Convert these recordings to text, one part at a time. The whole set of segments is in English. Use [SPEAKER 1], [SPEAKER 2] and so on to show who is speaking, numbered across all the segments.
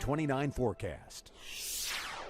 [SPEAKER 1] 29 forecast.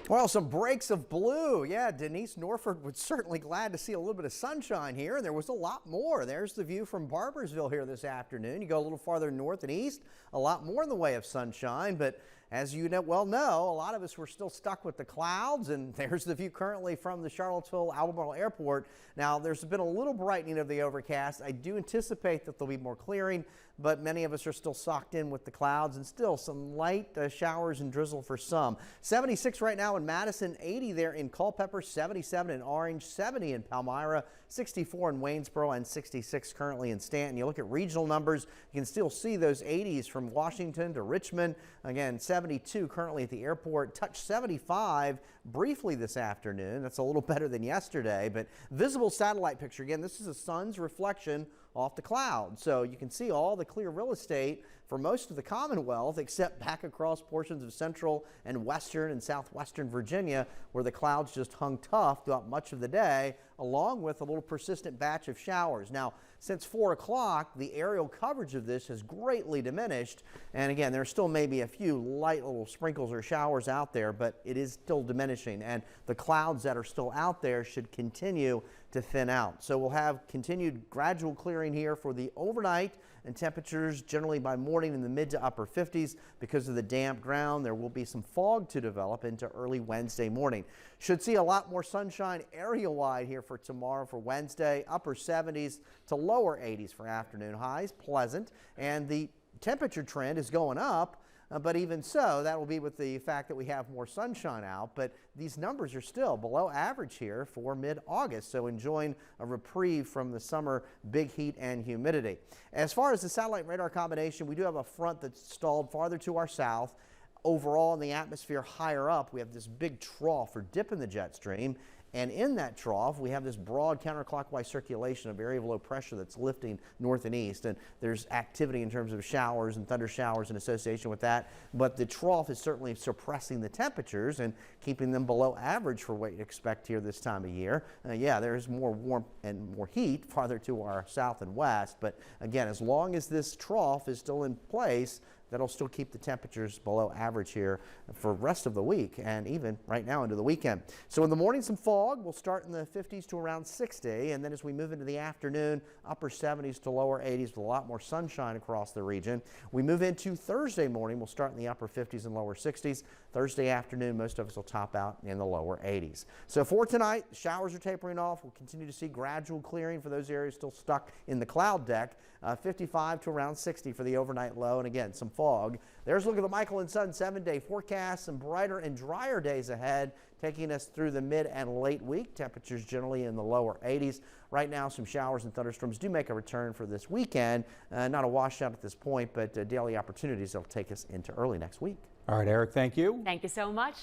[SPEAKER 2] Well, some breaks of blue. Yeah, Denise Norford was certainly glad to see a little bit of sunshine here, and there was a lot more. There's the view from Barbersville here this afternoon. You go a little farther north and east, a lot more in the way of sunshine, but as you well know, a lot of us were still stuck with the clouds, and there's the view currently from the Charlottesville Albemarle Airport. Now, there's been a little brightening of the overcast. I do anticipate that there'll be more clearing, but many of us are still socked in with the clouds and still some light showers and drizzle for some. 76 right now in Madison, 80 there in Culpeper, 77 in Orange, 70 in Palmyra, 64 in Waynesboro, and 66 currently in Stanton. You look at regional numbers, you can still see those 80s from Washington to Richmond. Again, 72 currently at the airport, touch 75 briefly this afternoon. That's a little better than yesterday, but visible satellite picture. Again, this is the sun's reflection off the clouds, so you can see all the clear real estate for most of the Commonwealth except back across portions of central and western and southwestern Virginia, where the clouds just hung tough throughout much of the day, along with a little persistent batch of showers. Now, since 4 o'clock, the aerial coverage of this has greatly diminished, and again, there still may be a few light little sprinkles or showers out there, but it is still diminishing, and the clouds that are still out there should continue to thin out. So we'll have continued gradual clearing here for the overnight, and temperatures generally by morning in the mid to upper 50s. Because of the damp ground, there will be some fog to develop into early Wednesday morning. Should see a lot more sunshine area-wide here for tomorrow for Wednesday. Upper 70s to lower 80s for afternoon highs, pleasant, and the temperature trend is going up. But even so, that will be with the fact that we have more sunshine out. But these numbers are still below average here for mid-August, so enjoying a reprieve from the summer big heat and humidity. As far as the satellite radar combination, we do have a front that's stalled farther to our south. Overall, in the atmosphere higher up, we have this big trough or dip in the jet stream. And in that trough, we have this broad counterclockwise circulation of area of low pressure that's lifting north and east. And there's activity in terms of showers and thunder showers in association with that. But the trough is certainly suppressing the temperatures and keeping them below average for what you expect here this time of year. Yeah, there's more warmth and more heat farther to our south and west. But again, as long as this trough is still in place, that'll still keep the temperatures below average here for the rest of the week and even right now into the weekend. So in the morning, some fog. We'll start in the 50s to around 60, and then as we move into the afternoon, upper 70s to lower 80s with a lot more sunshine across the region. We move into Thursday morning. We'll start in the upper 50s and lower 60s. Thursday afternoon, most of us will top out in the lower 80s. So for tonight, showers are tapering off. We'll continue to see gradual clearing for those areas still stuck in the cloud deck. 55 to around 60 for the overnight low, and again, some fog. There's a look at the Michael and Son 7-day forecast. Some brighter and drier days ahead, taking us through the mid and late week. Temperatures generally in the lower 80s. Right now, some showers and thunderstorms do make a return for this weekend. Not a washout at this point, but daily opportunities that'll take us into early next week.
[SPEAKER 1] All right, Eric, thank you.
[SPEAKER 3] Thank you so much.